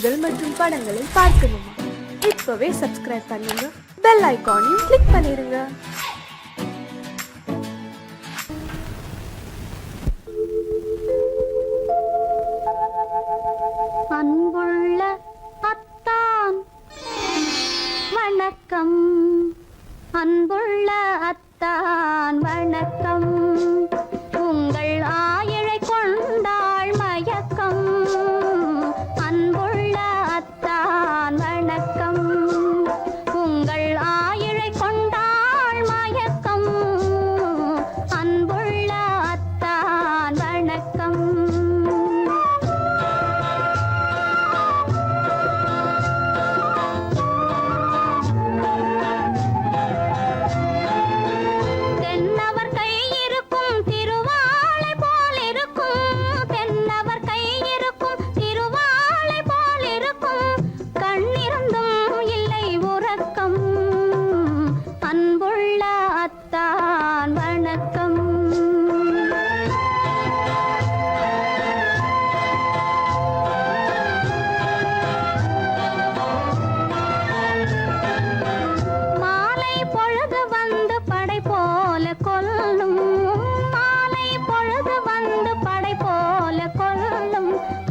செய்திகள் மற்றும் படங்களை பார்க்கணுமா? இப்பவே சப்ஸ்கிரைப் பண்ணுங்க, பெல் ஐகானையும் கிளிக் பண்ணிருங்க. அன்புள்ள அத்தான் வணக்கம், அன்புள்ள அத்தான் வணக்கம். உங்கள் ஆயிழை கொண்டாள் மயக்கம். அன்புள்ள அத்தான் வணக்கம். உங்கள் ஆயிழை கொண்டாள் மயக்கம். அன்புள்ள அத்தான் வணக்கம்.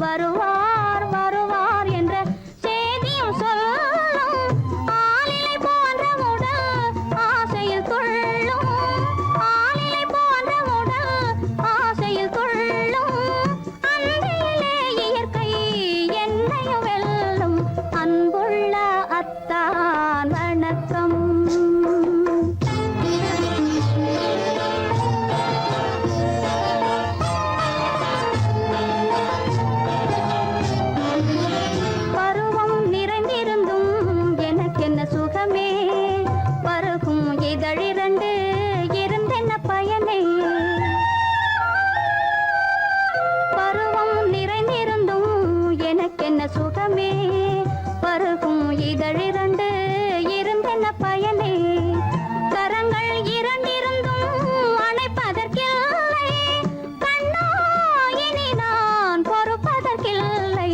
வருவார் வருவார் என்ற செய்தியும் சொல்லும். ஆளிலை போன்ற உடல் ஆசையில் துள்ளும். ஆளிலை போன்ற உடல் ஆசையில் துள்ளும். அன்றையிலே இயற்கை என்னையும் வெல்லும். அன்புள்ள அத்தான் வணக்கம். சுகமே பருகும் இதழிரண்டு இருந்தென்ன பயனே. கரங்கள் இரண்டிருந்தும் அணைப்பதற்கில்லை. கண்ணா இனி நான் பொறுப்பதற்கில்லை.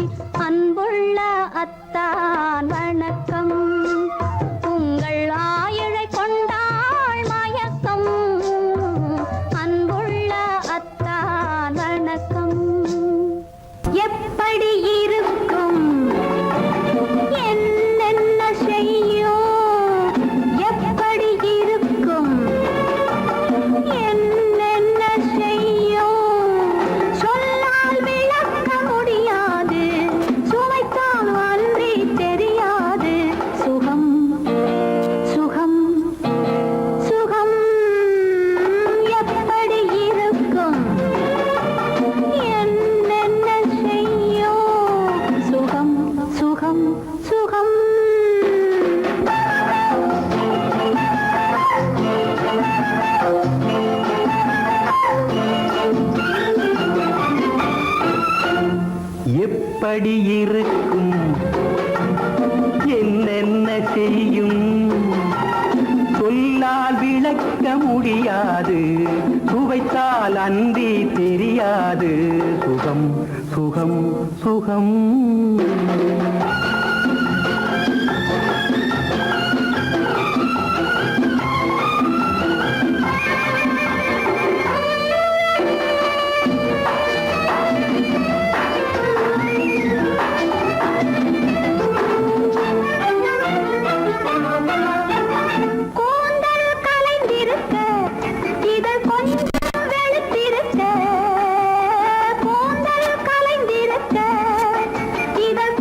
அன்புள்ள அத்தான் வணக்கம். உங்கள் ஆயிழை கொண்டாள் மயக்கம். அன்புள்ள அத்தான் வணக்கம். எப்படி இருக்கும் என்னென்ன செய்யும்? எப்படி இருக்கும் என்னென்ன செய்யும்? சொல்லால் விளக்க முடியாது, சுவைத்தால் அன்றி தெரியாது. சுகம் சுகம் சுகம் எப்படி இருக்கும் என்னென்ன செய்யும்? சுகம் சுகம் சுகம். எப்படி இருக்கும் என்னென்ன செய்யும்? சொல்லால் விளக்க முடியாது, சுவைத்தால் அன்றி தெரியாது. சுகம் சுகம் சுகம்.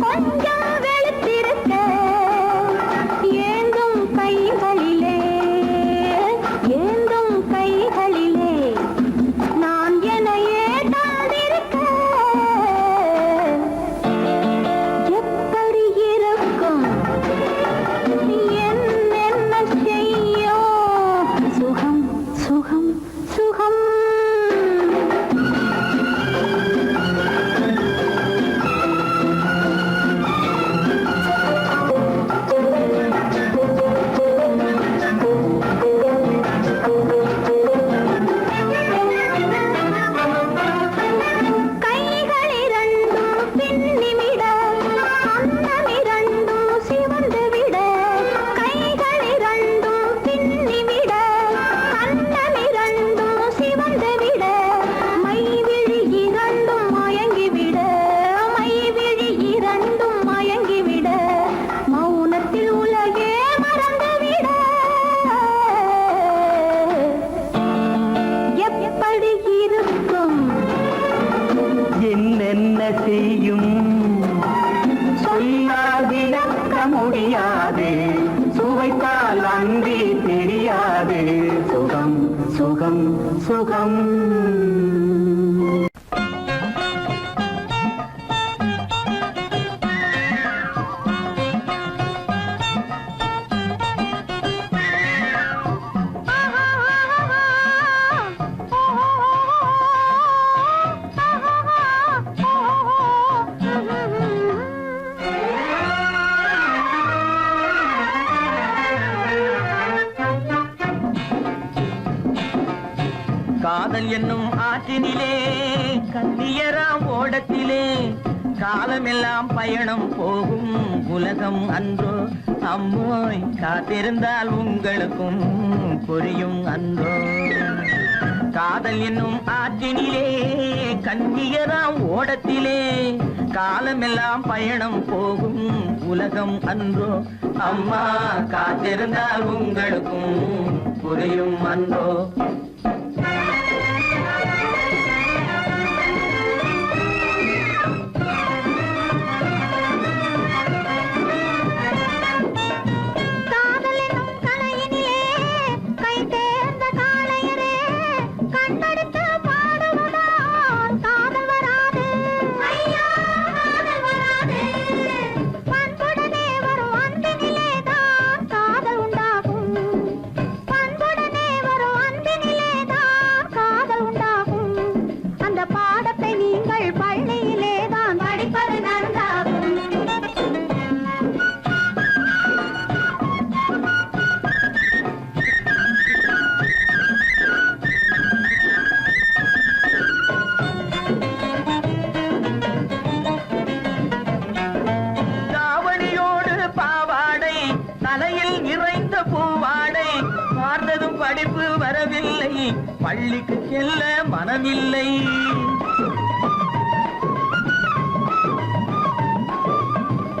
கொஞ்சம் வெளுத்திருக்க ஏங்கும் கை சுகம். காதல் என்னும் ஆற்றினிலே கண்ணியராம் ஓடத்திலே காலமெல்லாம் பயணம் போகும் உலகம் அன்றோ அம்மோய் காத்திருந்தால் உங்களுக்கும் புரியும் அன்றோ. காதல் என்னும் ஆற்றினிலே கண்ணியராம் ஓடத்திலே காலமெல்லாம் பயணம் போகும் உலகம் அன்றோ அம்மா காத்திருந்தால் உங்களுக்கும் புரியும் அன்றோ. படிப்பு வரவில்லை பள்ளிக்கு செல்ல மனமில்லை.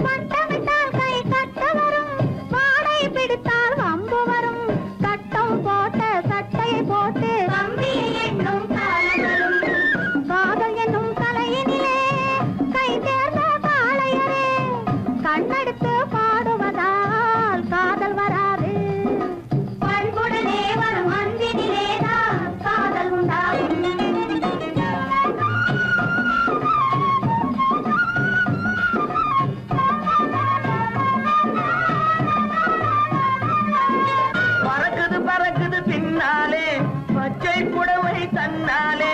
பட்டமிட்டால் கை கட்ட வரும் வாடை பிடித்தால் வம்பு வரும் சட்டம் போட்ட சட்டையை போட்டு கம்பியை எண்ணும் காலம் வரும். காதல் என்னும் கலையினிலே கை தேர்ந்த காளையரே கண்ணெடுத்து பாடுவதால் காதல் வராது. பண்புடனே வரும் அன்பினிலேதான் காதல் உண்டாகும். பறக்குது பறக்குது பின்னாலே பச்சை புடவை தன்னாலே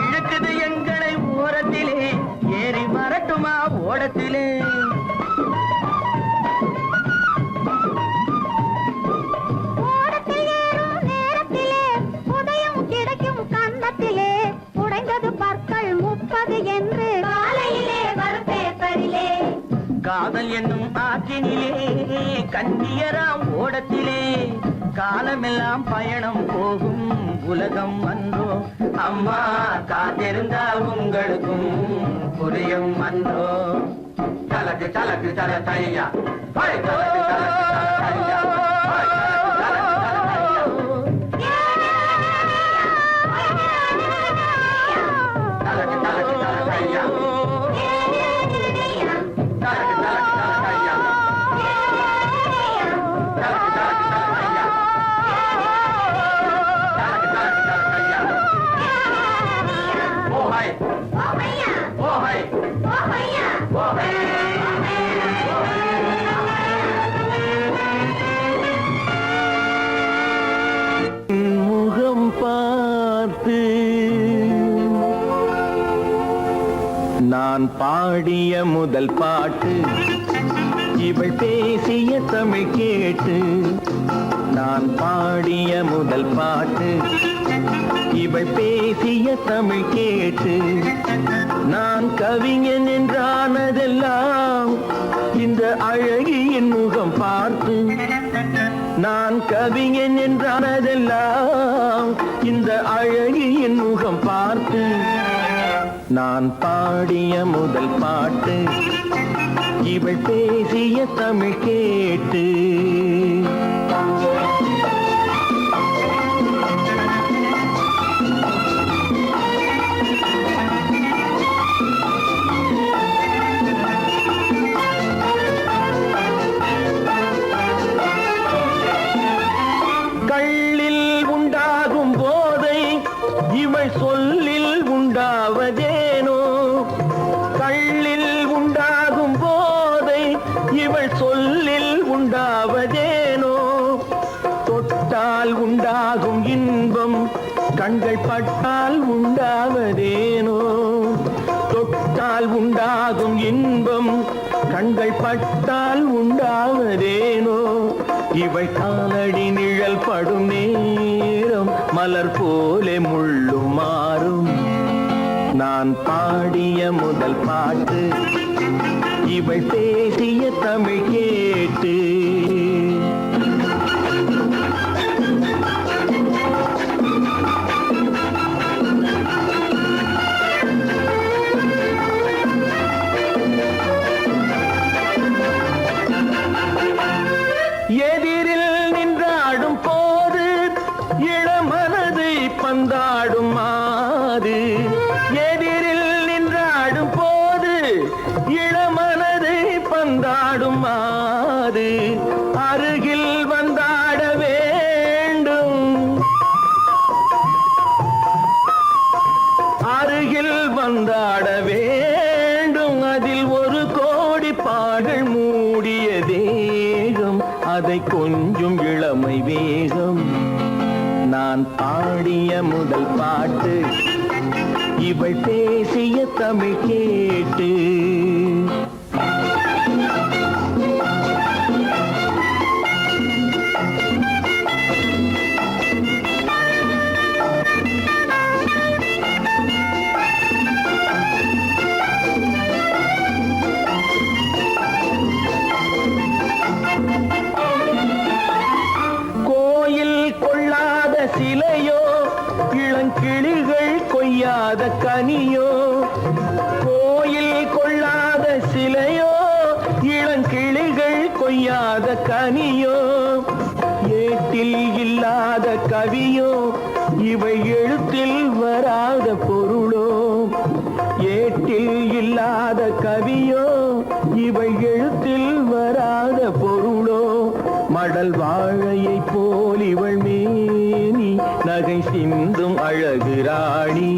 இழுக்குது எங்களை ஓரத்திலே ஏறி வரட்டுமா ஓடத்திலே. ஓடத்தில் ஏறும் நேரத்திலே உதயம் கிடைக்கும் கன்னத்திலே உடைந்தது பற்கள் 30 என்று காலையிலே வரும் பேப்பரிலே. காதல் என்னும் ஆற்றினிலே கண்ணியராம் ஓடத்திலே காலமெல்லாம் பயணம் போகும் உலகம் அன்றோ அம்மா காத்திருந்தால் உங்களுக்கும் புரியும் அன்றோ. தலக்கு தலக்கு தல தையா தலக்கு தலக்கு தல தையா தலக்கு தலக்கு தல தையா முகம் பார்த்து நான் பாடிய முதல் பாட்டு இவள் பேசிய தமிழ் கேட்டு. நான் பாடிய முதல் பாட்டு இவள் பேசிய தமிழ் கேட்டு. நான் கவிஞன் என்றானதெல்லாம் இந்த அழகியின் முகம் பார்த்து. நான் கவிஞன் என்றானதெல்லாம் இந்த அழகியின் முகம் பார்த்து. நான் பாடிய முதல் பாட்டு இவள் பேசிய தமிழ் கேட்டு. கள்ளில் உண்டாகும் போதை கண்கள் பட்டால் உண்டாவதேனோ தொட்டால் உண்டாகும் இன்பம் கண்கள் பட்டால் உண்டாவதேனோ இவள் காலடி நிழல் படும் நேரம் மலர் போலே முள்ளும் மாறும் நான் பாடிய முதல் பாட்டு இவள் பேசிய தமிழ் கேட்டு எதிரில் நின்றாடும் போது இளமனதை பந்தாடும் மாது எதிரில் நின்றாடும் போது இளமனதை பந்தாடும் மாது அருகில் வந்தாட வேண்டும் அருகில் வந்தாட வேண்டும் அதில் ஒரு கோடி பாடல் மூடிய தேகம் அதை கொஞ்சம் இளமை வேகம் நான் பாடிய முதல் பாட்டு இவள் பேசிய தமிழ் கேட்டு சிலையோ இளங்கிளிகள் கொய்யாத கனியோ கோயில் கொள்ளாத சிலையோ இளங்கிளிகள் கொய்யாத கனியோ ஏட்டில் இல்லாத கவியோ இவை எழுத்தில் வராத பொருளோ ஏட்டில் இல்லாத கவியோ இவை எழுத்தில் வராத பொருளோ மடல் வாழையை போல் இவள் மேனி நகை சிந்தும் அழகு ராணி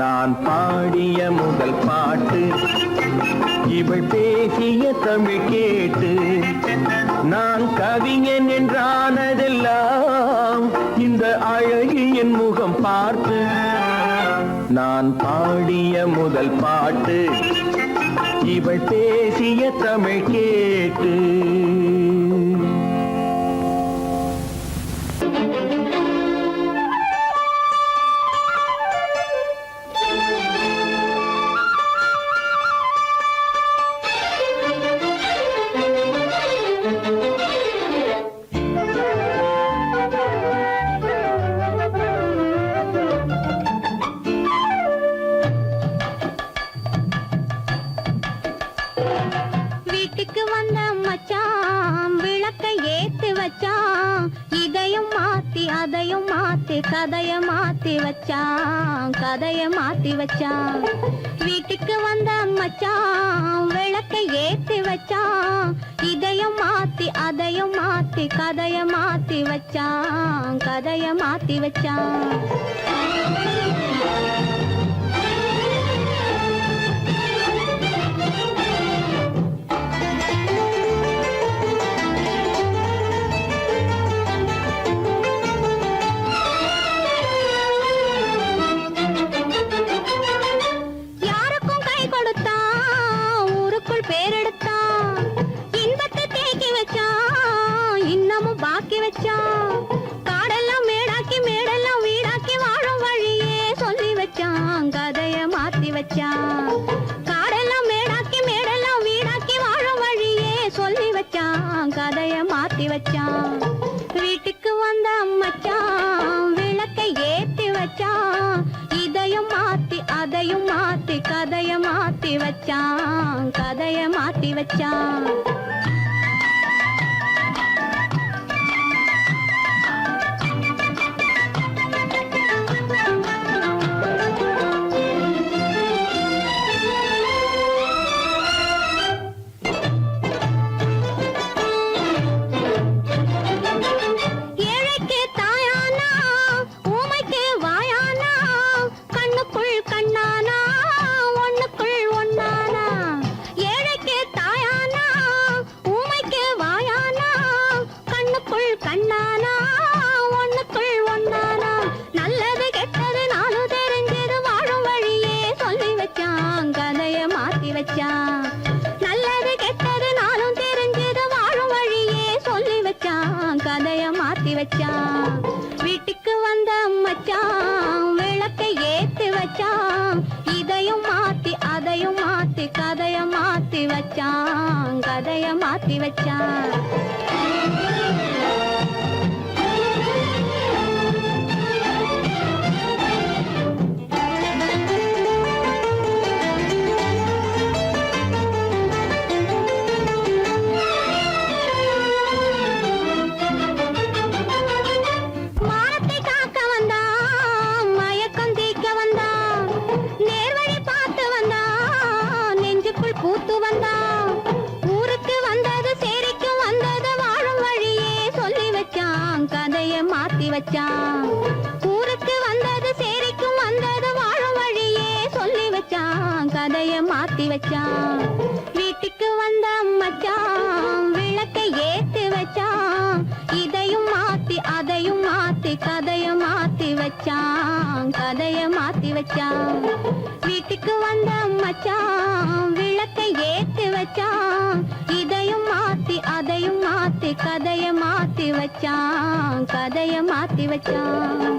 நான் பாடிய முதல் பாட்டு இவள் பேசிய தமிழ் கேட்டு நான் கவிஞன் என்றானதெல்லாம் இந்த அழகியின் முகம் பார்த்து நான் பாடிய முதல் பாட்டு இவள் பேசிய தமிழ் கேட்டு கதைய மாத்தி வச்சான் வீட்டுக்கு வந்த மச்சான் விளக்கை ஏத்தி வச்சான் இதையும் மாத்தி அதையும் மாத்தி கதைய மாத்தி வச்சான் கதைய மாத்தி வச்சான் காடெல்லாம் மேடாக்கி மேடெல்லாம் வீடாக்கி வாழும் வழியே சொல்லி வச்சான் கதைய மாத்தி வச்சான் வீட்டுக்கு வந்த மச்சான் விளக்கை ஏத்தி வச்சான் இதையும் மாத்தி அதையும் மாத்தி கதைய மாத்தி வச்சான் கதைய மாத்தி வச்சான் வச்சான் வீட்டுக்கு வந்த மச்சான் விளக்கை ஏத்தி வச்சான் இதையும் மாத்தி அதையும் மாத்தி கதைய மாத்தி வச்சான் கதைய மாத்தி வச்சான் பூத்து வந்தான் ஊருக்கு வந்தது சேரிக்கும் வந்தது வாழும் வழியே சொல்லி வச்சான் கதைய மாத்தி வச்சான் ஊருக்கு வந்தது சேரிக்கும் வந்தது வாழும் வழியே சொல்லி வச்சான் கதைய மாத்தி வச்சான் வீட்டுக்கு வந்த மச்சான் விளக்கை ஏத்தி வச்சான் இதையும் மாத்தி அதையும் மாத்தி கதைய மாத்தி வச்சான் கதைய மாத்தி வச்சான் வீட்டுக்கு வந்த மச்சான் விளக்கை ஏத்தி வச்சான் இதையும் மாத்தி அதையும் மாத்தி கதைய மாத்தி வச்சான் கதைய மாத்தி வச்சான்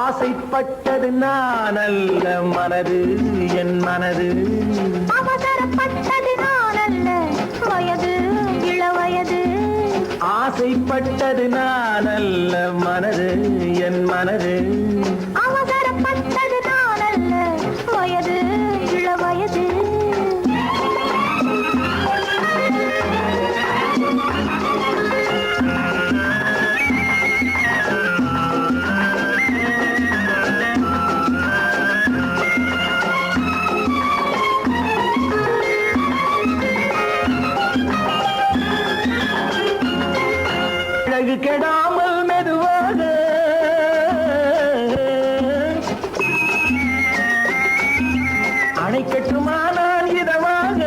ஆசைப்பட்டது நான் அல்ல மனது என் மனது அவசரப்பட்டது நான் அல்ல வயது இளவயது ஆசைப்பட்டது நான் அல்ல மனது என் மனது அவசரப்பட்டது நான் அல்ல வயது இளவயது அழகு கெடாமல் மெதுவாக அணை கட்டுமா நான் இதமாக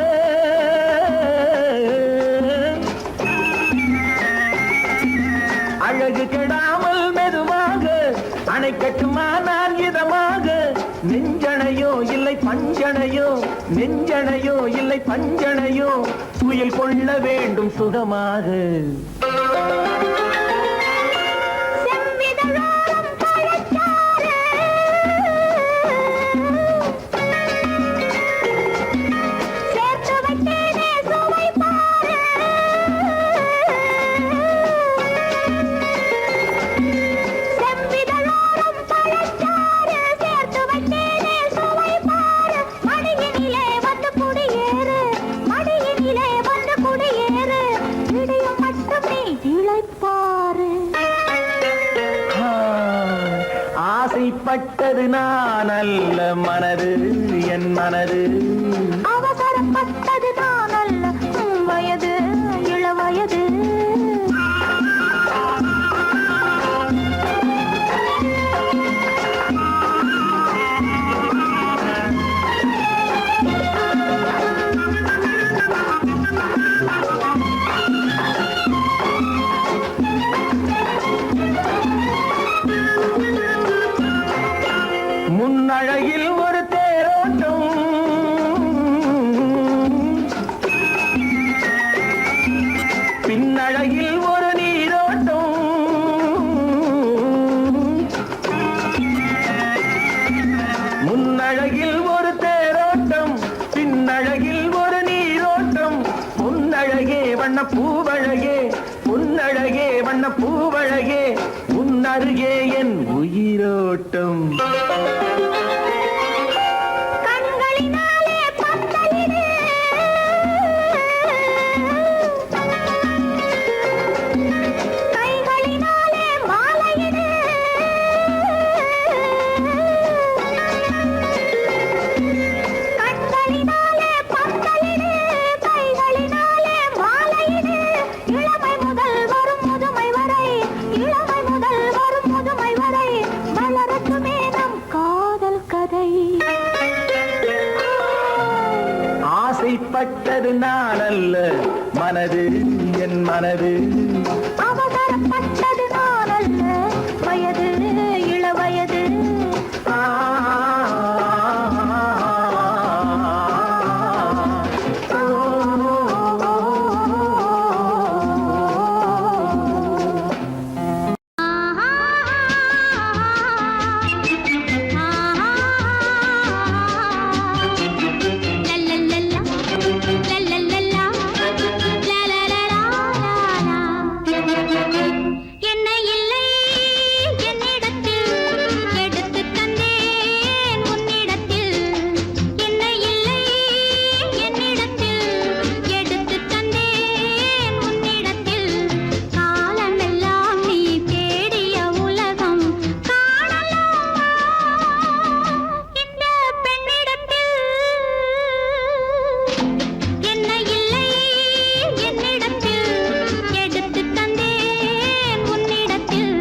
அழகு கெடாமல் மெதுவாக அணை கட்டுமா நான் இதமாக நெஞ்சணையோ இல்லை பஞ்சணையோ நெஞ்சணையோ இல்லை பஞ்சணையோ துயில் கொள்ள வேண்டும் சுகமாக ஆசைப்பட்டது நான் அல்ல மனது என் மனது அவசரப்பட்டது நான் அல்ல வயது இளவயது முன்னழகில் ஒரு தேரோட்டம் பின்னழகில் ஒரு நீரோட்டம் வண்ண பூவழகே உன்னழகே வண்ண பூவழகே உன் அருகே என் உயிரோட்டம் கண்களினாலே பத்தலிடு கைகளினாலே மாலையிடு கண்களினாலே பத்தலிடு கைகளினாலே மாலையிடு இளமை முதல் வரும் முதுமை வரை இளமை முதல் வரும் முதுமை வரை மலரட்டுமே நம் காதல் கதை ஆசைப்பட்டது நான் அல்ல மனது என் மனது அவசரப்பட்டது நான் அல்ல வயது இளவயது என்னை இல்லை என்னிடத்தில் எடுத்து தந்தேன் உன்னிடத்தில் என்னை இல்லை என்னிடத்தில் எடுத்து தந்தேன் உன்னிடத்தில் காலமெல்லாம் நீ தேடிய உலகம் காணலாமா இந்த பெண்ணிடத்தில் என்னை இல்லை என்னிடத்தில் எடுத்து தந்தேன் உன்னிடத்தில்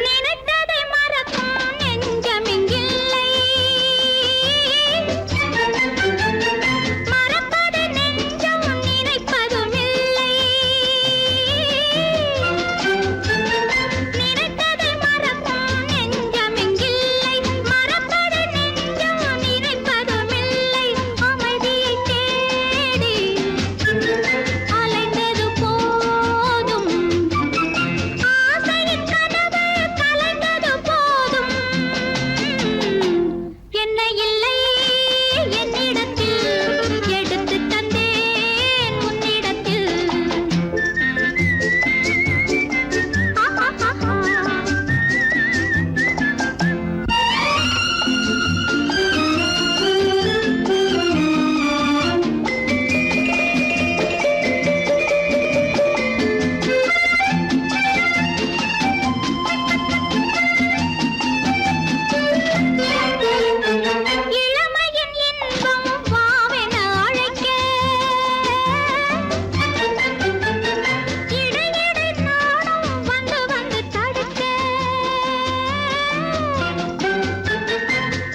நினைத்ததை மறக்கும் நெஞ்சமிங்கில்லை மறப்பது நெஞ்சம் நினைப்பதும் இல்லை நினைத்ததை மறக்கும் நெஞ்சமிங்கில்லை மறப்பது நெஞ்சம் நினைப்பதும் இல்லை அமைதியை தேடி அலைந்தது போதும் ஆசையின் கனவு கலைந்தது போதும் என்னை இல்லை என்னிடத்தில் எடுத்து தந்தேன் உன்னிடத்தில் இளமையின் இன்பம் வாவென அழைக்க இடையிடை நானும் வந்து வந்து தடுக்க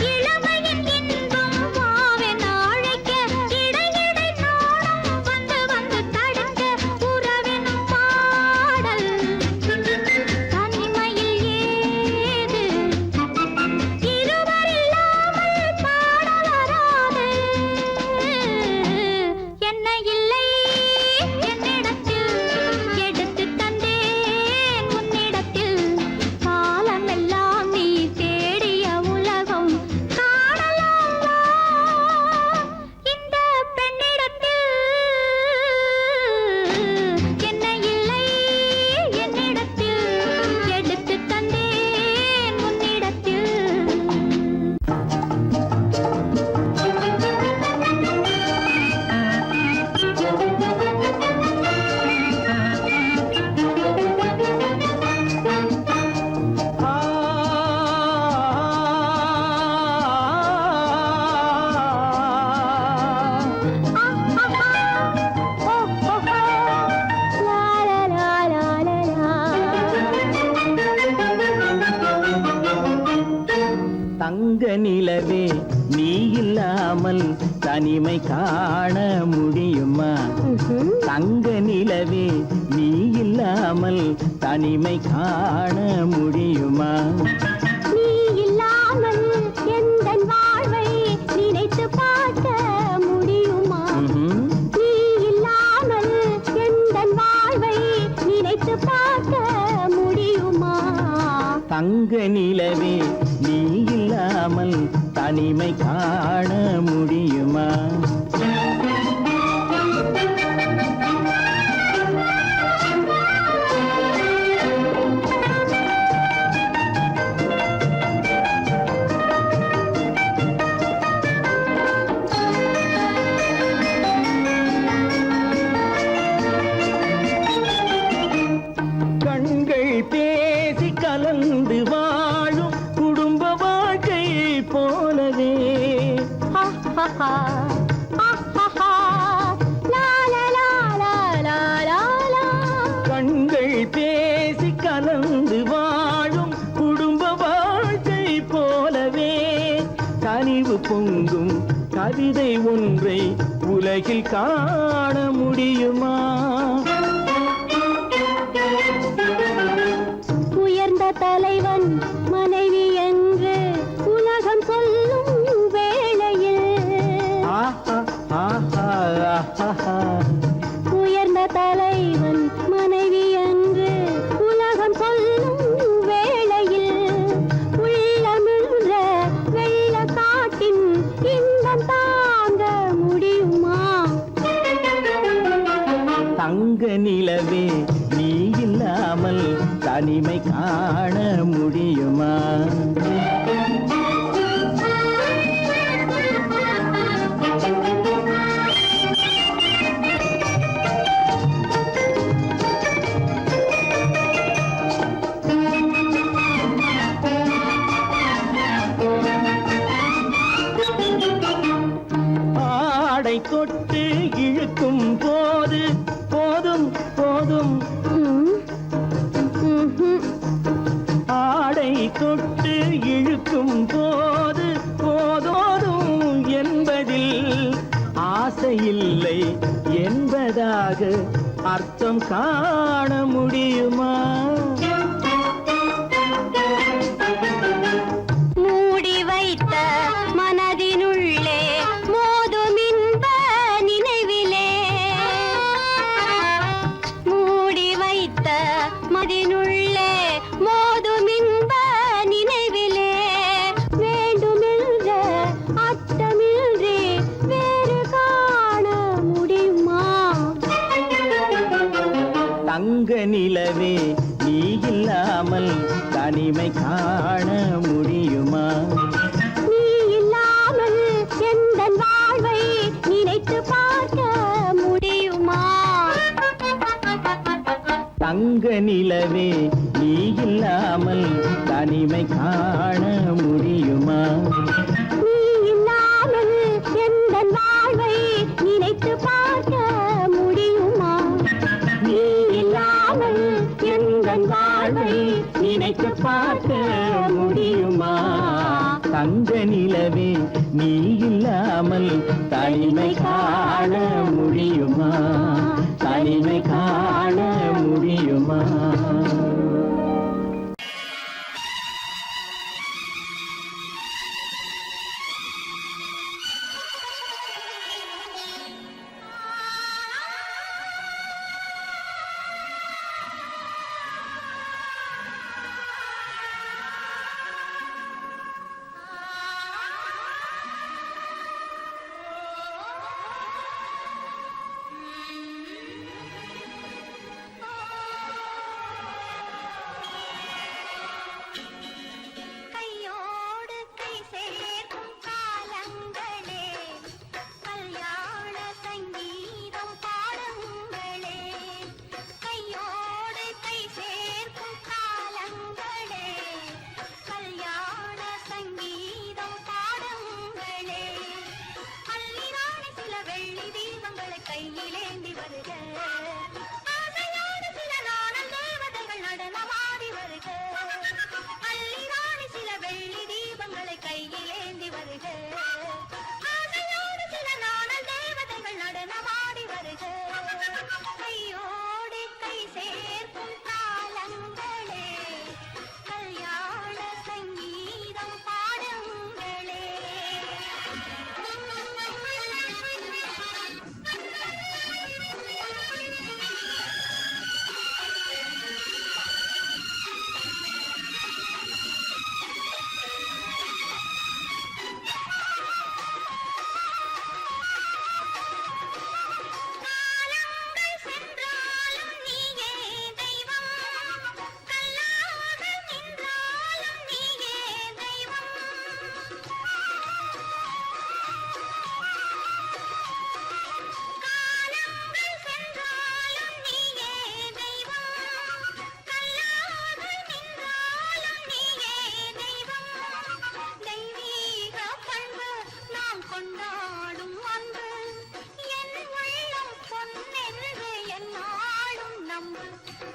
இளமையின் இன்பம் வாவென அழைக்க இடையிடை நானும் வந்து வந்து தடுக்க உறவெனும் பாடல் தனிமையில் ஏது இருவரில்லாமல் பாட வராது என்னை இல்லை என்னிடத்தில் எடுத்து தந்தேன் உன்னிடத்தில் காலமெல்லாம் நீ தேடிய உலகம் காணலாமா இந்த பெண்ணிடத்தில் என்னை இல்லை என்னிடத்தில் எடுத்து தந்தேன் உன்னிடத்தில் தங்க நிலவே நீ இல்லாமல் தனிமை காண முடியுமா தங்க நிலவே நீ இல்லாமல் தனிமை காண முடியுமா நீ இல்லாமல் எந்தன் வாழ்வை நினைத்து பார்க்க முடியுமா நீ இல்லாமல் எந்தன் வாழ்வை தங்க நிலவே நீ இல்லாமல் தனிமை காண முடியுமா? கண்கள் பேசி கலந்து வாழும் குடும்ப வாழ்க்கை போலவே கண்கள் பேசி கலந்து வாழும் குடும்ப வாழ்க்கை போலவே கனிவு பொங்கும் கவிதை ஒன்றை உலகில் காண முடியுமா? உயர்ந்த தலைவன் மனைவி என்று உலகம் சொல்லும் வேளையில் உயர்ந்த தலைவன் மனைவி என்று உலகம் சொல்லும் வேளையில் உள்ளமிழ்ந்த வெள்ள காட்டின் இன்பம் தாங்க முடியுமா? தங்க நிலவே நீ இல்லாமல் தனிமை காண முடியுமா? ஆடை தொட்டு இழுக்கும் போது போதும் போதும் ஆடை தொட்டு இழுக்கும் போது போதோதும் என்பதில் ஆசையில்லை என்பதாக அர்த்தம் காண முடியுமா? மூடி வைத்த மனதினுள்ளே மோதும் இன்ப நினைவிலே மூடி வைத்த மனதினுள்ளே மோதும் இன்ப நினைவிலே வேண்டுமென்ற அச்சமின்றி வேறு காண முடியுமா? தங்க நிலவே நீ இல்லாமல் தனிமை காண முடியுமா? நீ இல்லாமல் எந்தன் வாழ்வை நினைத்து பார்க்க முடியுமா? தங்க நிலவே நீ இல்லாமல் தனிமை காண முடியுமா? நீ இல்லாமல் எந்தன் வாழ்வை நினைத்து பார்க்க முடியுமா? நீ இல்லாமல் எந்தன் வாழ்வை நினைத்து பார்க்க முடியுமா? தங்க நிலவே நீ இல்லாமல் தனிமை காண முடியுமா? தனிமை காண முடியுமா?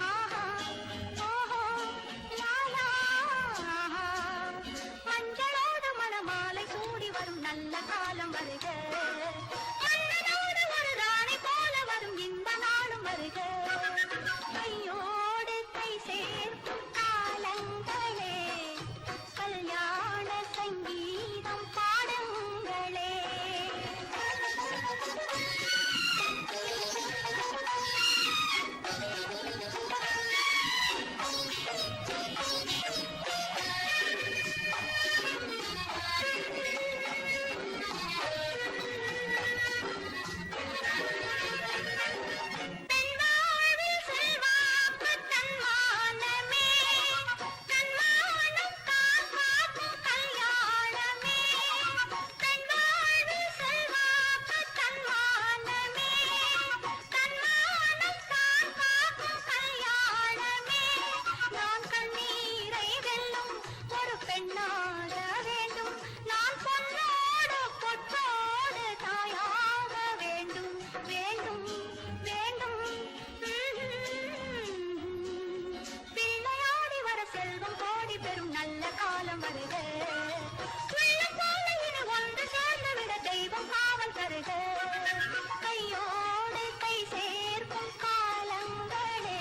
ஆஹா ஓஹோ லாலா ஆஹா மஞ்சளோடு மணமாலை சூடி வரும் நல்ல காலம் வருக மன்னனோடு ஒரு ராணி போல வரும் இந்த நாளும் வருக கையோடு கை சேர்க்கும் காலங்களே கல்யாண சங்கீதம் பாடுங்களே பெண்வாழ்வில் செல்வாக்கு தன்மானமே தன்மானம் காக்கும் கல்யாணமே பெண்வாழ்வில் செல்வாக்கு தன்மானமே தன்மானம் காக்கும் கல்யாணமே நான் கண்ணீரை வெல்லும் ஒரு பெண்ணாக வேண்டும் நான் பொன்னோடு பொட்டோடு தாயாக வேண்டும் வேண்டும் வேண்டும் பிள்ளையாடி வர செல்வம் கோடி பெறும் நல்ல காலம் வருக உள்ளம் போல இது ஒன்று சேர்ந்து விட தெய்வம் காவல் தருக கையோடு கை சேர்க்கும் காலங்களே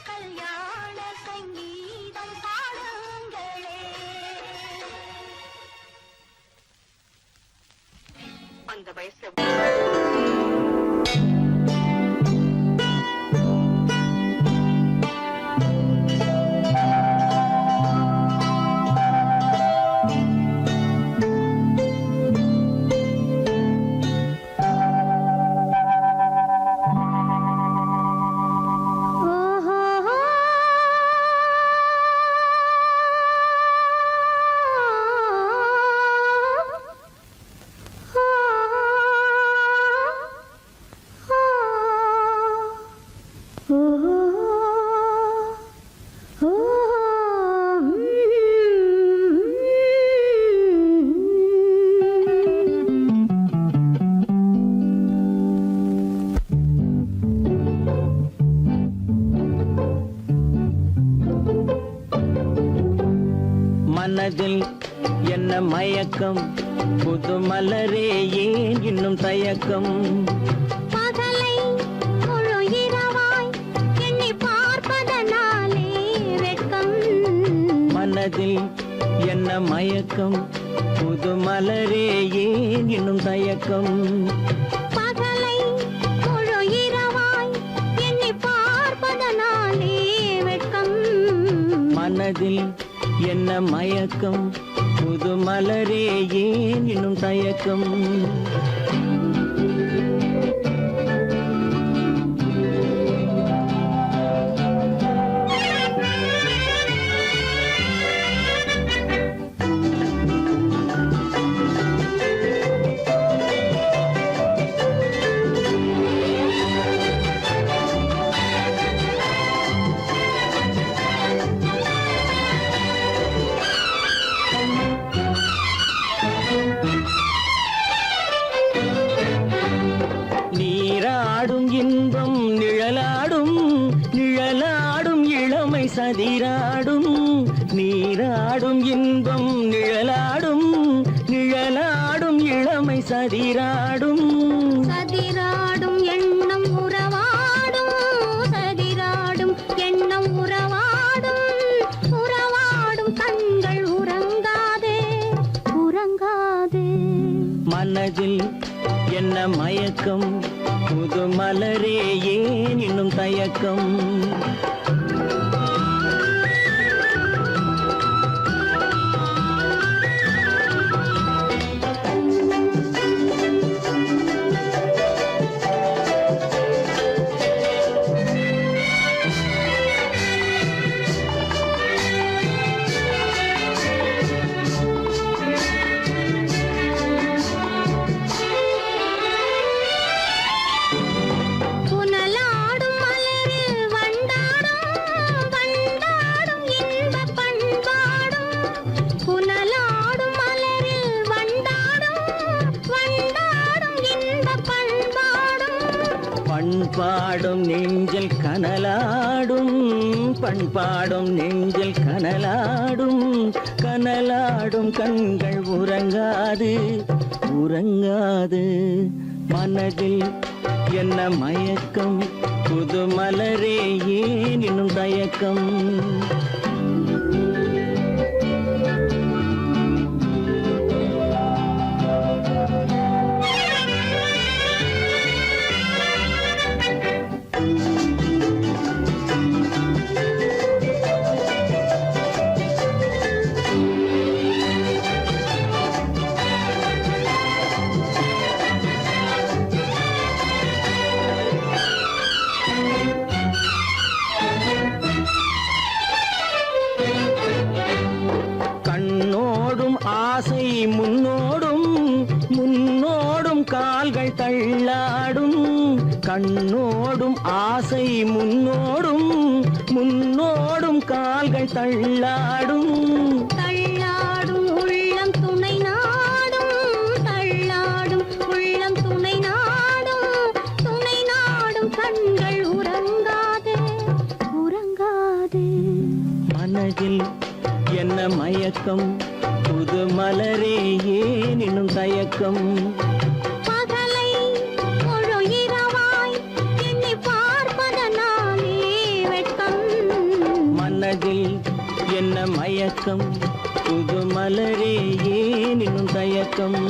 கல்யாண சங்கீதம் பாடுங்களே அந்த வயசுல மனதில் என்ன மயக்கம் புது மலரே ஏன் இன்னும் தயக்கம் பகலை முழு இரவாய் எண்ணி பார்ப்பதனாலே வெட்கம் மனதில் என்ன மயக்கம் புது மலரே ஏன் இன்னும் தயக்கம் பகலை முழு இரவாய் எண்ணி பார்ப்பதனாலே வெட்கம் மனதில் என்ன மயக்கம் புது மலரே ஏன் இன்னும் தயக்கம் நீராடும் இன்பம் நிழலாடும் நிழலாடும் இளமை சதிராடும் நீராடும் இன்பம் நிழலாடும் நிழலாடும் இளமை சதிராடும் சதிராடும் எண்ணம் உறவாடும் சதிராடும் எண்ணம் உறவாடும் உறவாடும் கண்கள் உறங்காதே உறங்காதே மனதில் என்ன மயக்கம் புது மலரே ஏன் இன்னும் தயக்கம் புனலாடும் மலரில் வண்டாடும் பண்பாடும் நெஞ்சில் கனலாடும், பண்பாடும் நெஞ்சில் கனலாடும், கனலாடும் கண்கள் உறங்காது, உறங்காது. மனதில் என்ன மயக்கம், புது மலரே ஏன் இன்னும் தயக்கம்? கண்ணோடும் ஆசை முன்னோடும், முன்னோடும் கால்கள் தள்ளாடும். கண்ணோடும் ஆசை முன்னோடும், முன்னோடும் கால்கள் தள்ளாடும். தள்ளாடும் உள்ளம் துணை நாடும், தள்ளாடும் உள்ளம் துணை நாடும், துணை நாடும் கண்கள் உறங்காதே, உறங்காதே. மனதில் என்ன மயக்கம், புது மலரே ஏன் இன்னும் தயக்கம்? பகலை முழு இரவாய் எண்ணி பார்ப்பதனாலே வெட்கம். மனதில் என்ன மயக்கம், புது மலரே ஏன் இன்னும் தயக்கம்?